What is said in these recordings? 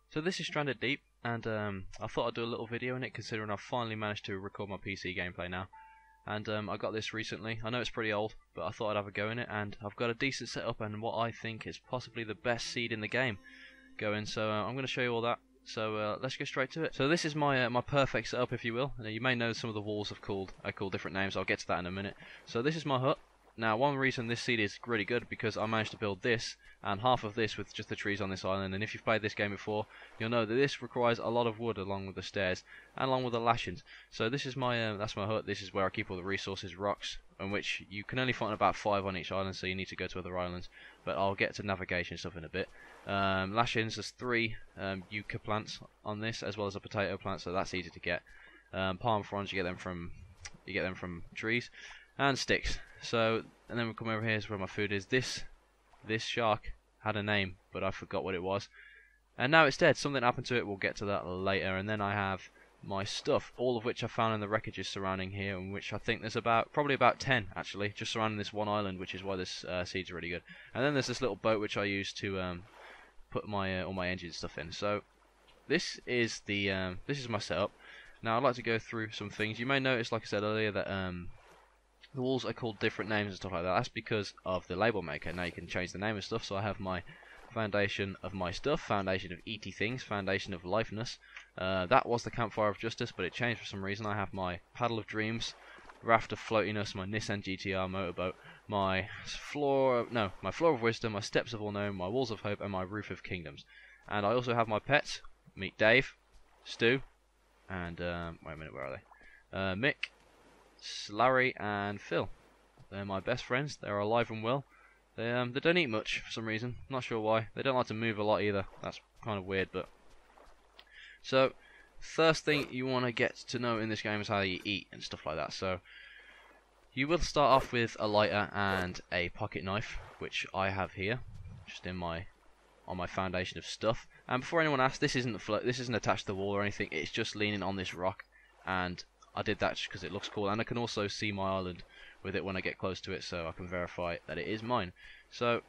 So this is Stranded Deep, and I thought I'd do a little video in it, considering I've finally managed to record my PC gameplay now. And I got this recently. I know it's pretty old, but I thought I'd have a go in it, and I've got a decent setup and what I think is possibly the best seed in the game going. So I'm going to show you all that. So let's go straight to it. So this is my my perfect setup, if you will. You may know some of the walls are called different names. I'll get to that in a minute. So this is my hut. Now, one reason this seed is really good because I managed to build this and half of this with just the trees on this island. And if you've played this game before, you'll know that this requires a lot of wood along with the stairs and along with the lashings. So this is my that's my hut. This is where I keep all the resources, rocks, in which you can only find about 5 on each island, so you need to go to other islands. But I'll get to navigation stuff in a bit. Lashings, there's 3 yucca plants on this, as well as a potato plant, so that's easy to get. Palm fronds, you get them from trees, and sticks. So, and then we come over here is where my food is. This shark had a name, but I forgot what it was, and now it's dead. Something happened to it. We'll get to that later. And then I have my stuff, all of which I found in the wreckages surrounding here, in which I think there's probably about 10 actually, just surrounding this one island, which is why this seed's really good. And then there's this little boat which I use to put my all my engine stuff in. So this is the this is my setup. Now I'd like to go through some things. You may notice, like I said earlier, that the walls are called different names and stuff like that. That's because of the label maker. Now you can change the name of stuff. So I have my foundation of my stuff, foundation of ET things, foundation of lifeness. That was the campfire of justice, but it changed for some reason. I have my paddle of dreams, raft of floatiness, my Nissan GTR motorboat, my floor of wisdom, my steps of all known, my walls of hope, and my roof of kingdoms. And I also have my pets. Meet Dave, Stu, and wait a minute, where are they? Mick, Larry, and Phil. They're my best friends. They're alive and well. They don't eat much for some reason. Not sure why. They don't like to move a lot either. That's kind of weird, but so first thing you want to get to know in this game is how you eat and stuff like that. So you will start off with a lighter and a pocket knife, which I have here, just on my foundation of stuff. And before anyone asks, this isn't attached to the wall or anything. It's just leaning on this rock, and I did that just because it looks cool, and I can also see my island with it when I get close to it, so I can verify that it is mine. So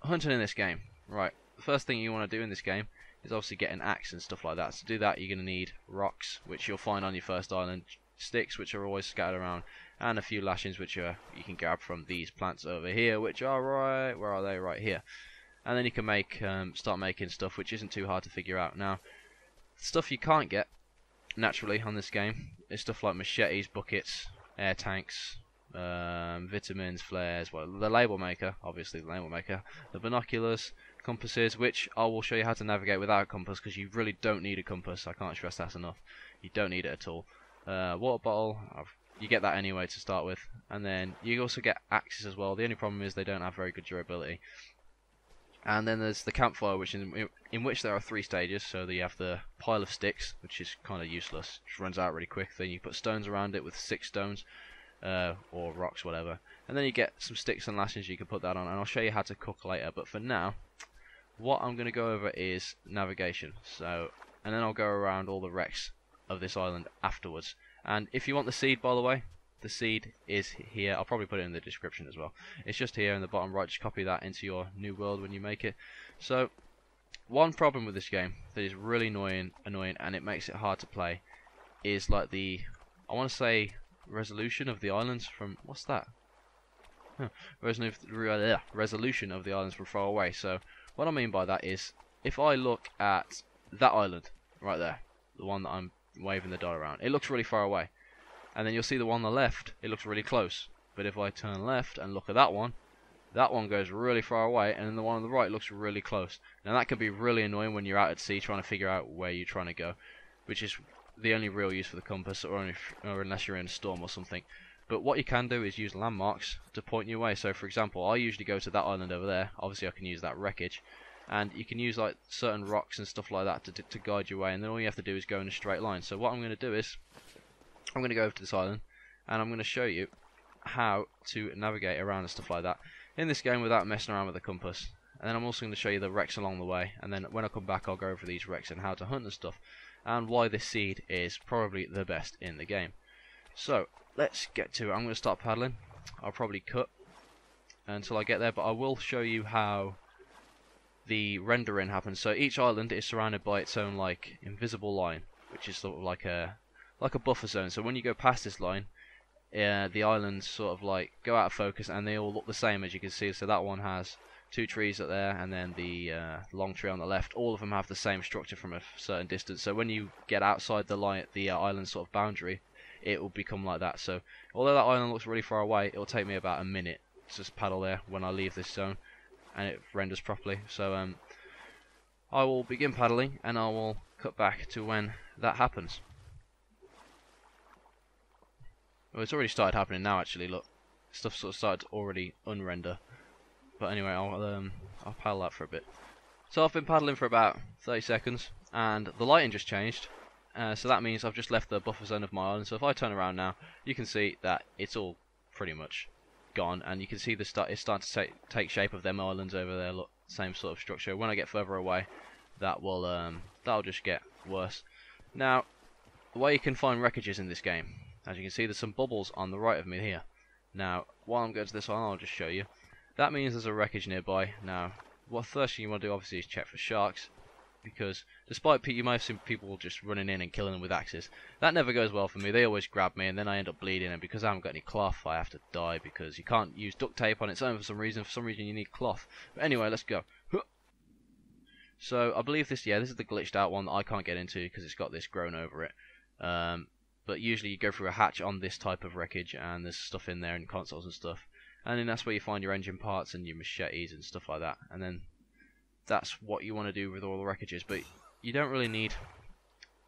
hunting in this game, right? The first thing you want to do in this game is obviously get an axe and stuff like that. So to do that, you're going to need rocks, which you'll find on your first island, sticks, which are always scattered around, and a few lashings, which you can grab from these plants over here, which are right, where are they? Right here. And then you can start making stuff, which isn't too hard to figure out. Now, stuff you can't get naturally on this game is stuff like machetes, buckets, air tanks, vitamins, flares, well, the label maker, obviously the label maker, the binoculars, compasses, which I will show you how to navigate without a compass, because you really don't need a compass. I can't stress that enough. You don't need it at all. Water bottle, you get that anyway to start with, and then you also get axes as well. The only problem is they don't have very good durability. And then there's the campfire, which in which there are 3 stages. So you have the pile of sticks, which is kind of useless, just runs out really quick. Then you put stones around it with 6 stones, or rocks, whatever. And then you get some sticks and lashings. You can put that on, and I'll show you how to cook later. But for now, what I'm going to go over is navigation. So, and then I'll go around all the wrecks of this island afterwards. And if you want the seed, by the way, the seed is here. I'll probably put it in the description as well. It's just here in the bottom right. Just copy that into your new world when you make it. So one problem with this game that is really annoying, and it makes it hard to play, is like I want to say resolution of the islands from, what's that? Resolution of the islands from far away. So what I mean by that is, if I look at that island right there, the one that I'm waving the dot around, it looks really far away. And then you'll see the one on the left, it looks really close. But if I turn left and look at that one goes really far away, and then the one on the right looks really close. Now that can be really annoying when you're out at sea trying to figure out where you're trying to go, which is the only real use for the compass, or unless you're in a storm or something. But what you can do is use landmarks to point your way. So for example, I usually go to that island over there. Obviously I can use that wreckage, and you can use like certain rocks and stuff like that to guide your way, and then all you have to do is go in a straight line. So what I'm going to do is, I'm going to go over to this island, and I'm going to show you how to navigate around and stuff like that in this game without messing around with the compass. And then I'm also going to show you the wrecks along the way, and then when I come back I'll go over these wrecks and how to hunt and stuff, and why this seed is probably the best in the game. So let's get to it. I'm going to start paddling. I'll probably cut until I get there, but I will show you how the rendering happens. So each island is surrounded by its own like invisible line, which is sort of like a buffer zone. So when you go past this line, the islands sort of like go out of focus, and they all look the same, as you can see. So that one has two trees up there, and then the long tree on the left. All of them have the same structure from a certain distance. So when you get outside the line, the island sort of boundary, it will become like that. So although that island looks really far away, it will take me about a minute to just paddle there when I leave this zone, and it renders properly. So I will begin paddling, and I will cut back to when that happens. Well, it's already started happening now. Actually, look, stuff sort of started to already unrender. But anyway, I'll paddle that for a bit. So I've been paddling for about 30 seconds, and the lighting just changed. So that means I've just left the buffer zone of my island. So if I turn around now, you can see that it's all pretty much gone, and you can see it's starting to take shape of them islands over there. Look, same sort of structure. When I get further away, that'll just get worse. Now, the way you can find wreckages in this game, as you can see, there's some bubbles on the right of me here. Now, while I'm going to this island, I'll just show you. That means there's a wreckage nearby. Now, what first thing you want to do, obviously, is check for sharks, because despite you might have seen people just running in and killing them with axes, that never goes well for me. They always grab me, and then I end up bleeding, and because I haven't got any cloth, I have to die, because you can't use duct tape on its own for some reason. For some reason, you need cloth. But anyway, let's go. So I believe this is the glitched out one that I can't get into because it's got this grown over it. But usually you go through a hatch on this type of wreckage, and there's stuff in there, and consoles and stuff. And then that's where you find your engine parts and your machetes and stuff like that. And then that's what you want to do with all the wreckages. But you don't really need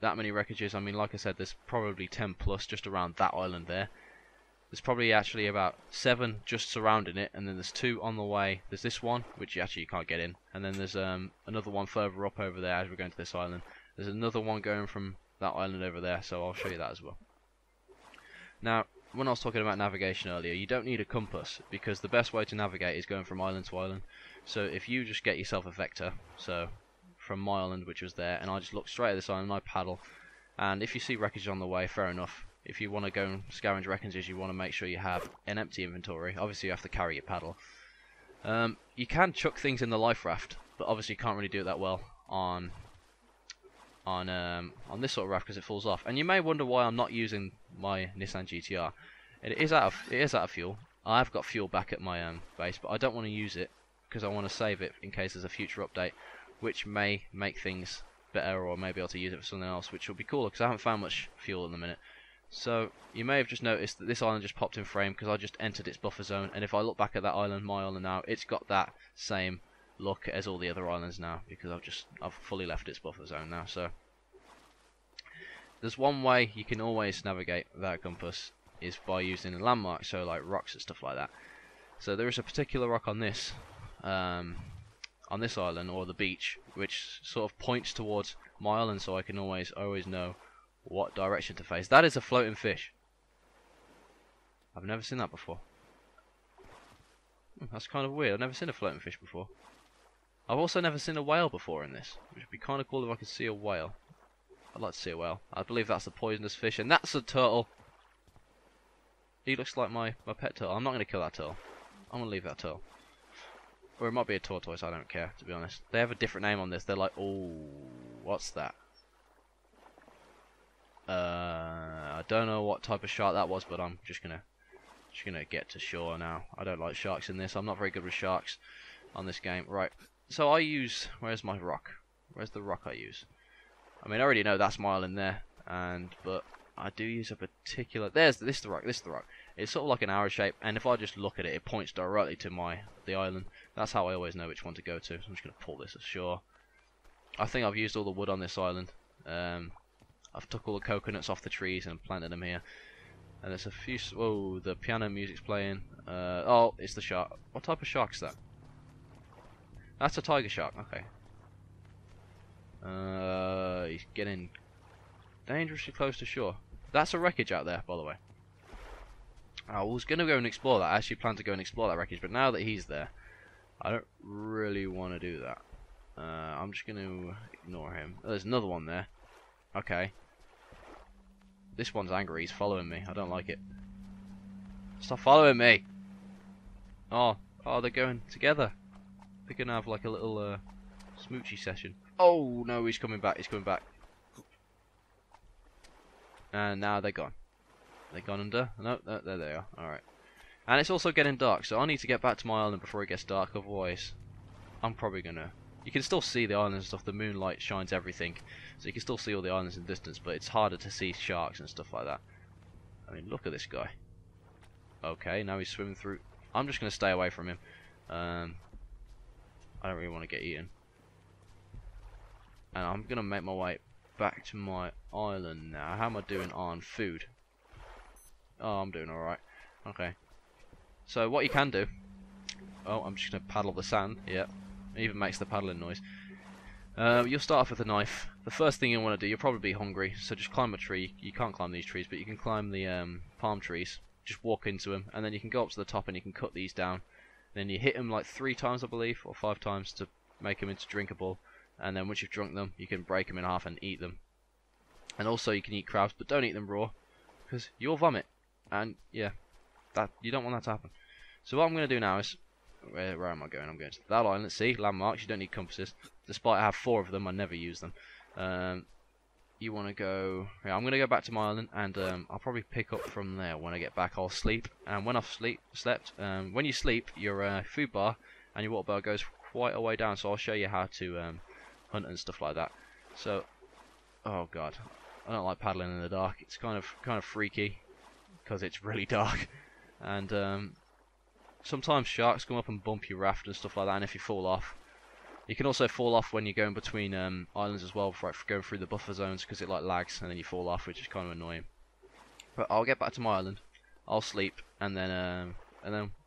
that many wreckages. I mean, like I said, there's probably 10 plus just around that island there. There's probably actually about 7 just surrounding it, and then there's 2 on the way. There's this one, which you can't get in. And then there's another one further up over there as we're going to this island. There's another one going from that island over there, so I'll show you that as well. Now, when I was talking about navigation earlier, you don't need a compass, because the best way to navigate is going from island to island. So if you just get yourself a vector, so from my island, which was there, and I just look straight at this island and I paddle, and if you see wreckage on the way, fair enough. If you want to go and scavenge wreckages, you want to make sure you have an empty inventory. Obviously you have to carry your paddle. You can chuck things in the life raft, but obviously you can't really do it that well on this sort of raft because it falls off. And you may wonder why I'm not using my Nissan GTR. It is out of fuel. I've got fuel back at my base, but I don't want to use it because I want to save it in case there's a future update, which may make things better, or may be able to use it for something else, which will be cooler because I haven't found much fuel in the minute. So you may have just noticed that this island just popped in frame because I just entered its buffer zone, and if I look back at that island, my island now, it's got that same look as all the other islands now because I've fully left its buffer zone now. So there's one way you can always navigate without a compass, is by using a landmark, so like rocks and stuff like that. So there is a particular rock on this island or the beach which sort of points towards my island, so I can always know what direction to face. That is a floating fish. I've never seen that before. That's kind of weird. I've never seen a floating fish before. I've also never seen a whale before in this, which would be kind of cool if I could see a whale. I'd like to see a whale. I believe that's the poisonous fish, and that's a turtle. He looks like my pet turtle. I'm not going to kill that turtle. I'm going to leave that turtle. Or it might be a tortoise, I don't care, to be honest. They have a different name on this. They're like, oh, what's that? I don't know what type of shark that was, but I'm just gonna get to shore now. I don't like sharks in this. I'm not very good with sharks on this game. Right. So I use, where's my rock? Where's the rock I use? I mean, I already know that's my island there, but I do use a particular. This is the rock. It's sort of like an arrow shape, and if I just look at it, it points directly to the island. That's how I always know which one to go to. So I'm just gonna pull this ashore. I think I've used all the wood on this island. I've took all the coconuts off the trees and planted them here. And there's a few. Whoa, the piano music's playing. Oh, it's the shark. What type of shark is that? That's a tiger shark. Okay. He's getting dangerously close to shore. That's a wreckage out there, by the way. I was going to go and explore that. I actually planned to go and explore that wreckage, but now that he's there, I don't really want to do that. I'm just going to ignore him. Oh, there's another one there. Okay. This one's angry. He's following me. I don't like it. Stop following me! Oh, Oh, they're going together. They're gonna have like a little smoochy session. Oh no, he's coming back. He's coming back. And now they're gone. They gone under? No, no, there they are. Alright. And it's also getting dark, so I need to get back to my island before it gets dark, otherwise I'm probably gonna... You can still see the islands and stuff, the moonlight shines everything, so you can still see all the islands in the distance, but it's harder to see sharks and stuff like that. I mean, look at this guy. Okay, now he's swimming through... I'm just gonna stay away from him. I don't really want to get eaten. And I'm gonna make my way back to my island now. How am I doing on food? Oh, I'm doing alright. Okay. So what you can do... Oh, I'm just going to paddle the sand. Yeah. It even makes the paddling noise. You'll start off with a knife. The first thing you want to do, you'll probably be hungry, so just climb a tree. You can't climb these trees, but you can climb the palm trees. Just walk into them, and then you can go up to the top and you can cut these down. Then you hit them like 3 times, I believe, or 5 times to make them into drinkable. And then once you've drunk them, you can break them in half and eat them. And also you can eat crabs, but don't eat them raw, because you'll vomit. And yeah, that you don't want that to happen. So what I'm going to do now is, where am I going? I'm going to that island. See, landmarks. You don't need compasses. Despite I have 4 of them, I never use them. You want to go? Yeah, I'm going to go back to my island, and I'll probably pick up from there. When I get back, I'll sleep. And when I've slept, when you sleep, your food bar and your water bar goes quite a way down. So I'll show you how to hunt and stuff like that. So, oh god, I don't like paddling in the dark. It's kind of freaky, because it's really dark, and sometimes sharks come up and bump your raft and stuff like that, and if you fall off, you can also fall off when you're going between islands as well, for going through the buffer zones, because it like lags and then you fall off, which is kind of annoying. But I'll get back to my island, I'll sleep, and then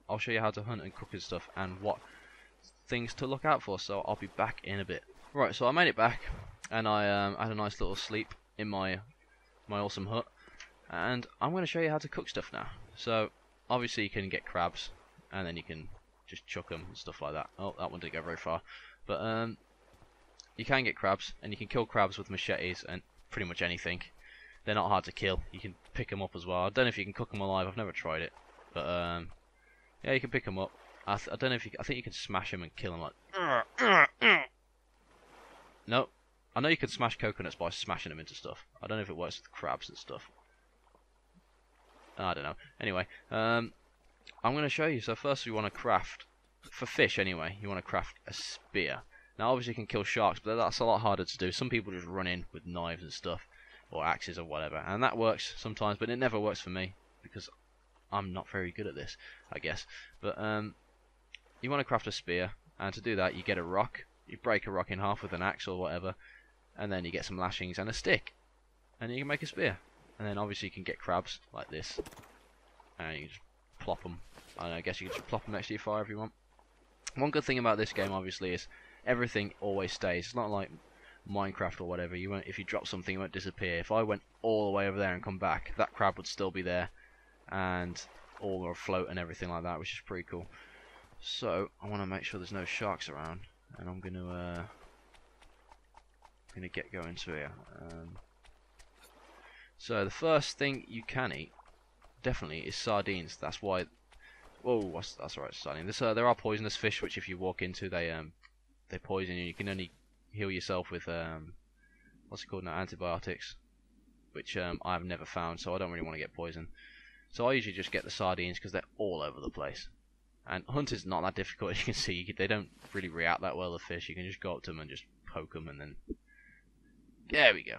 I'll show you how to hunt and cook and stuff, and what things to look out for. So I'll be back in a bit. Right, so I made it back, and I had a nice little sleep in my awesome hut. And I'm going to show you how to cook stuff now. So, obviously you can get crabs, and then you can just chuck them and stuff like that. Oh, that one didn't go very far. But, you can get crabs, and you can kill crabs with machetes and pretty much anything. They're not hard to kill. You can pick them up as well. I don't know if you can cook them alive. I've never tried it. But, yeah, you can pick them up. I don't know if you... I think you can smash them and kill them like... No. I know you can smash coconuts by smashing them into stuff. I don't know if it works with crabs and stuff. I don't know. Anyway, I'm going to show you. So first we want to craft, for fish anyway, you want to craft a spear. Now obviously you can kill sharks, but that's a lot harder to do. Some people just run in with knives and stuff, or axes or whatever, and that works sometimes, but it never works for me, because I'm not very good at this, I guess. But you want to craft a spear, and to do that you get a rock, you break a rock in half with an axe or whatever, and then you get some lashings and a stick, and you can make a spear. And then obviously you can get crabs like this, and you just plop them. I guess you can just plop them next to your fire if you want. One good thing about this game obviously is everything always stays. It's not like Minecraft or whatever. You won't, if you drop something, it won't disappear. If I went all the way over there and come back, that crab would still be there, and all afloat and everything like that, which is pretty cool. So I want to make sure there's no sharks around, and I'm gonna get going to here. So the first thing you can eat, definitely, is sardines. That's why. Whoa, that's right, sardines. There are poisonous fish, which if you walk into, they poison you. You can only heal yourself with what's it called now, antibiotics, which I've never found, so I don't really want to get poisoned. So I usually just get the sardines because they're all over the place. And hunting's not that difficult, as you can see. They don't really react that well to fish. You can just go up to them and just poke them, and then there we go.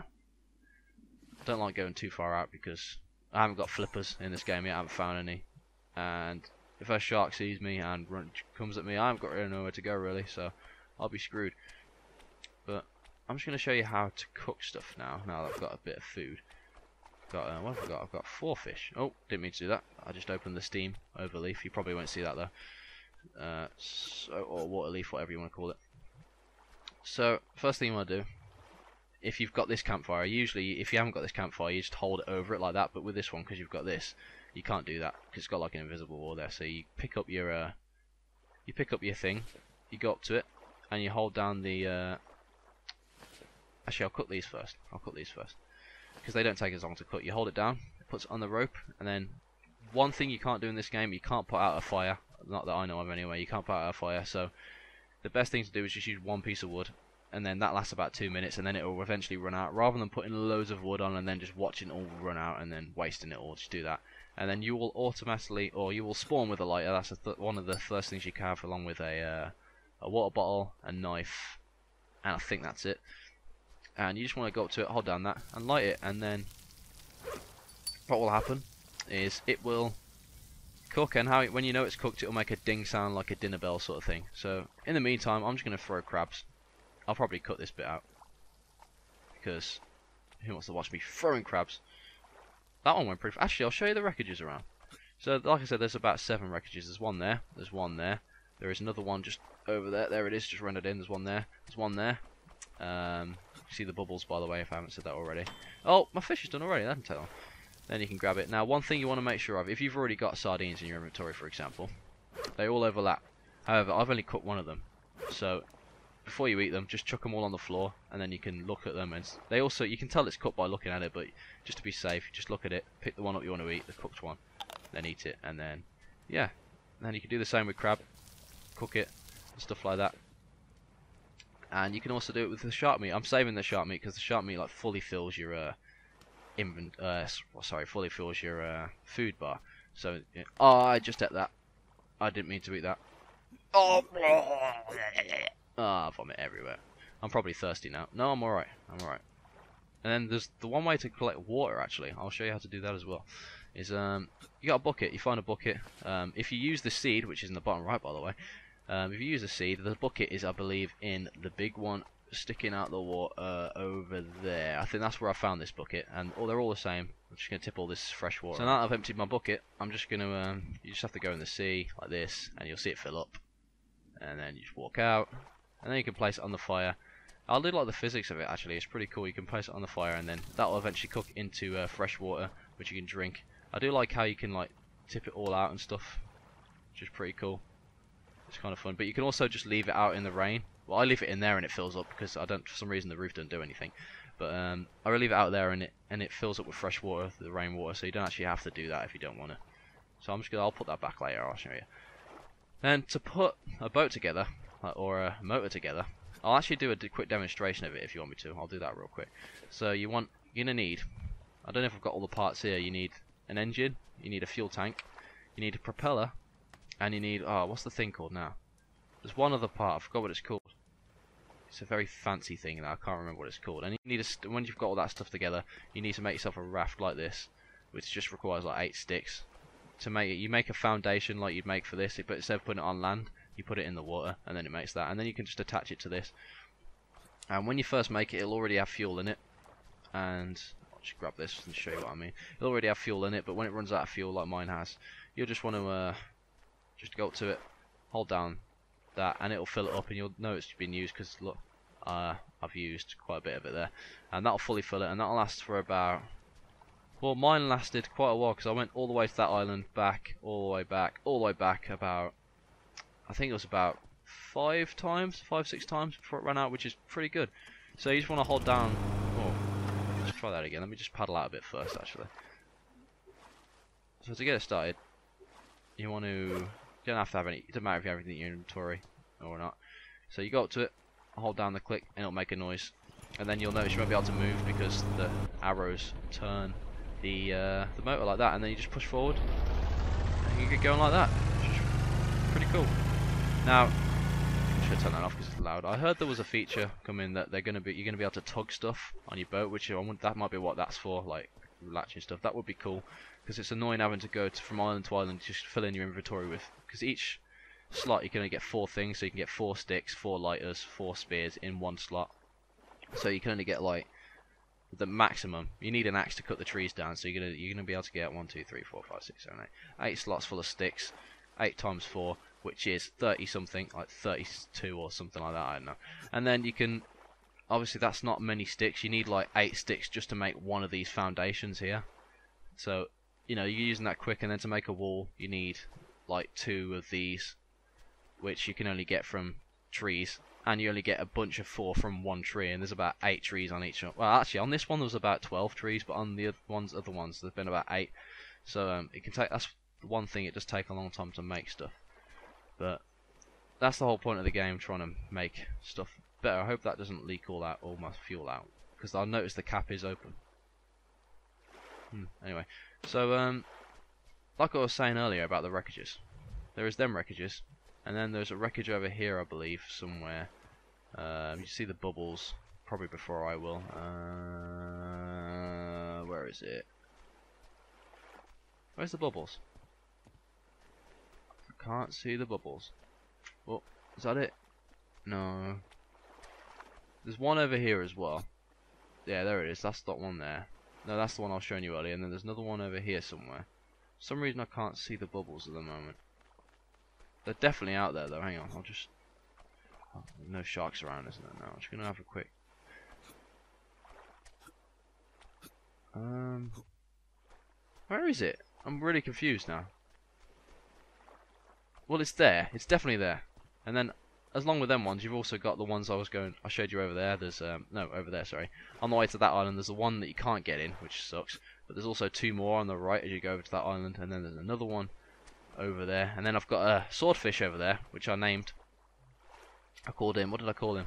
I don't like going too far out because I haven't got flippers in this game yet. I haven't found any, and if a shark sees me and comes at me, I haven't got really nowhere to go really, so I'll be screwed. But I'm just going to show you how to cook stuff now. Now that I've got a bit of food. What have I got? I've got 4 fish. Oh, didn't mean to do that. I just opened the steam overleaf. You probably won't see that though. Or water leaf, whatever you want to call it. So first thing you want to do, if you've got this campfire, usually if you haven't got this campfire, you just hold it over it like that. But with this one, because you've got this, you can't do that because it's got like an invisible wall there. So you pick up your thing, you go up to it, and you hold down the. Actually, I'll cook these first. Because they don't take as long to cook. You hold it down, it puts it on the rope, and then one thing you can't do in this game, you can't put out a fire not that I know of anyway. You can't put out a fire, so the best thing to do is just use one piece of wood, and then that lasts about 2 minutes, and then it will eventually run out. Rather than putting loads of wood on and then just watching it all run out and then wasting it all, just do that. And then you will automatically, or you will spawn with a lighter. That's one of the first things you can have, along with a water bottle, a knife, and I think that's it. And you just want to go up to it, hold down that, and light it, and then what will happen is it will cook, and when you know it's cooked, it will make a ding sound like a dinner bell sort of thing. So in the meantime, I'm just going to throw crabs. I'll probably cut this bit out, because who wants to watch me throwing crabs? That one went pretty actually, I'll show you the wreckages around. So like I said, there's about 7 wreckages. There's one there, there's one there, there is another one just over there, there it is, just rendered in, there's one there, there's one there. You see the bubbles, by the way, if I haven't said that already. Oh, my fish is done already, that can tell. Then you can grab it. Now, one thing you want to make sure of, if you've already got sardines in your inventory, for example, they all overlap. However, I've only cooked one of them, so before you eat them, just chuck them all on the floor, and then you can look at them. And they also, you can tell it's cooked by looking at it, but just to be safe, just look at it, pick the one up you want to eat, the cooked one, then eat it, and then, yeah. And then you can do the same with crab, cook it, and stuff like that. And you can also do it with the shark meat. I'm saving the shark meat because the shark meat like fully fills your fully fills your food bar. So, yeah. Oh, I just ate that. I didn't mean to eat that. Oh, vomit everywhere. I'm probably thirsty now. No, I'm alright. I'm alright. And then there's the one way to collect water, actually. I'll show you how to do that as well. Is you got a bucket. You find a bucket. If you use the seed, which is in the bottom right, by the way. If you use a seed, the bucket is, I believe, in the big one sticking out the water over there. I think that's where I found this bucket, and they're all the same. I'm just going to tip all this fresh water. So now that I've emptied my bucket, I'm just going to, you just have to go in the sea, like this, and you'll see it fill up. And then you just walk out, and then you can place it on the fire. I do like the physics of it, actually. It's pretty cool. You can place it on the fire, and then that will eventually cook into fresh water, which you can drink. I do like how you can, like, tip it all out and stuff, which is pretty cool. It's kind of fun, but you can also just leave it out in the rain. Well, I leave it in there and it fills up because for some reason the roof doesn't do anything. But I leave it out there and it fills up with fresh water, the rainwater, so you don't actually have to do that if you don't want to. So I'll put that back later. I'll show you. Then to put a boat together or a motor together, I'll actually do a quick demonstration of it if you want me to. I'll do that real quick. So you're gonna need, I don't know if I've got all the parts here. You need an engine, you need a fuel tank, you need a propeller. And you need, what's the thing called now? There's one other part, I forgot what it's called. It's a very fancy thing now, I can't remember what it's called. And you need when you've got all that stuff together, you need to make yourself a raft like this, which just requires like 8 sticks. To make it, you make a foundation like you'd make for this, but instead of putting it on land, you put it in the water, and then it makes that. And then you can just attach it to this. And when you first make it, it'll already have fuel in it. And I'll just grab this and show you what I mean. It'll already have fuel in it, but when it runs out of fuel, like mine has, you'll just want to just go up to it, hold down that, and it'll fill it up, and you'll know it's been used because look, I've used quite a bit of it there, and that'll fully fill it, and that'll last for about, well, mine lasted quite a while because I went all the way to that island, back, all the way back, all the way back about, I think it was about 5 times, 5-6 times before it ran out, which is pretty good. So you just want to hold down. Oh, let's try that again. Let me just paddle out a bit first, actually. So to get it started, you want to. You don't have to have any. It doesn't matter if you have anything in your inventory or not. So you go up to it, hold down the click, and it'll make a noise. And then you'll notice you won't be able to move because the arrows turn the motor like that. And then you just push forward, and you get going like that, which is pretty cool. Now, I should turn that off because it's loud. I heard there was a feature coming that you're gonna be able to tug stuff on your boat, which that might be what that's for, like latching stuff. That would be cool. Because it's annoying having to go from island to island, just fill in your inventory with. Because each slot you can only get 4 things, so you can get 4 sticks, 4 lighters, 4 spears in one slot. So you can only get like the maximum. You need an axe to cut the trees down, so you're gonna be able to get 1, 2, 3, 4, 5, 6, 7, 8 slots full of sticks. 8 times 4, which is 30 something, like 32 or something like that. I don't know. And then you can. Obviously, that's not many sticks. You need like 8 sticks just to make one of these foundations here. So. You know, you're using that quick, and then to make a wall, you need like 2 of these, which you can only get from trees, and you only get a bunch of 4 from one tree, and there's about 8 trees on each one. Well, actually, on this one there was about 12 trees, but on the other ones there's been about 8. So it can take. That's one thing. It does take a long time to make stuff. But that's the whole point of the game, trying to make stuff better. I hope that doesn't leak all my fuel out, because I'll notice the cap is open. Anyway, so like I was saying earlier about the wreckages, there is them wreckages, and then there's a wreckage over here, I believe, somewhere. You see the bubbles, probably before I will. Where is it? Where's the bubbles? I can't see the bubbles. Oh, is that it? No. There's one over here as well. Yeah, there it is. That's that one there. No, that's the one I was showing you earlier. And then there's another one over here somewhere. For some reason I can't see the bubbles at the moment. They're definitely out there though. Hang on, I'll just... Oh, no sharks around, isn't there? No, I'm just gonna have a quick... Where is it? I'm really confused now. Well, it's there. It's definitely there. And then, along with them ones, you've also got the ones I showed you over there. There's no, over there. Sorry. On the way to that island, there's the one that you can't get in, which sucks. But there's also two more on the right as you go over to that island, and then there's another one over there. And then I've got a swordfish over there, which I named. I called him. What did I call him?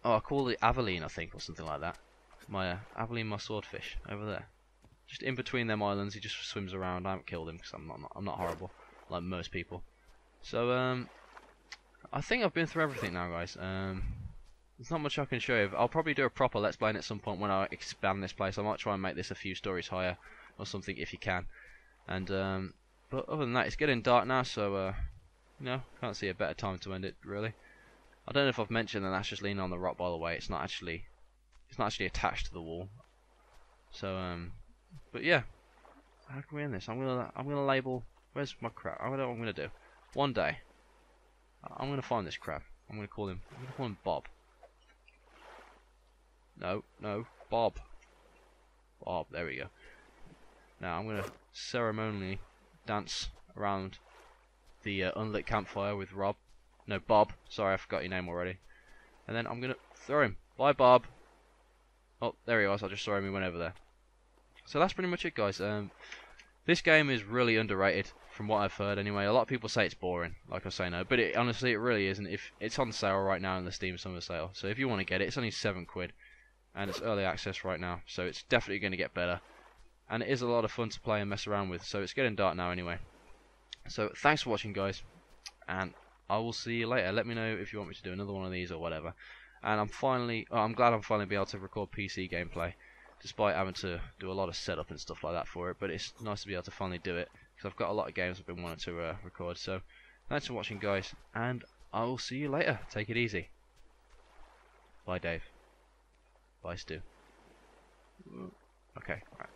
Oh, I called it Aveline, I think, or something like that. My Aveline, my swordfish, over there. Just in between them islands, he just swims around. I haven't killed him because I'm not horrible like most people. So I think I've been through everything now, guys. There's not much I can show you. I'll probably do a proper Let's Play at some point when I expand this place. I might try and make this a few stories higher or something if you can. And but other than that, it's getting dark now, so no, can't see a better time to end it really. I don't know if I've mentioned that that's just leaning on the rock, by the way. It's not actually attached to the wall. So but yeah, how can we end this? I'm gonna label. Where's my crab? I don't know what I'm gonna do. One day, I'm gonna find this crab. I'm gonna call him Bob. No, Bob. Bob. There we go. Now I'm gonna ceremonially dance around the unlit campfire with Bob. Sorry, I forgot your name already. And then I'm gonna throw him. Bye, Bob. Oh, there he was. I just saw him. He went over there. So that's pretty much it, guys. This game is really underrated, from what I've heard. Anyway, a lot of people say it's boring, like I say no, but honestly, it really isn't. If it's on sale right now in the Steam Summer Sale, so if you want to get it, it's only £7, and it's early access right now, so it's definitely going to get better. And it is a lot of fun to play and mess around with. So it's getting dark now, anyway. So thanks for watching, guys, and I will see you later. Let me know if you want me to do another one of these or whatever. And I'm glad I'm finally be able to record PC gameplay, despite having to do a lot of setup and stuff like that for it. But it's nice to be able to finally do it, because I've got a lot of games I've been wanting to record. So thanks for watching, guys, and I will see you later. Take it easy. Bye, Dave. Bye, Stu. Okay, alright.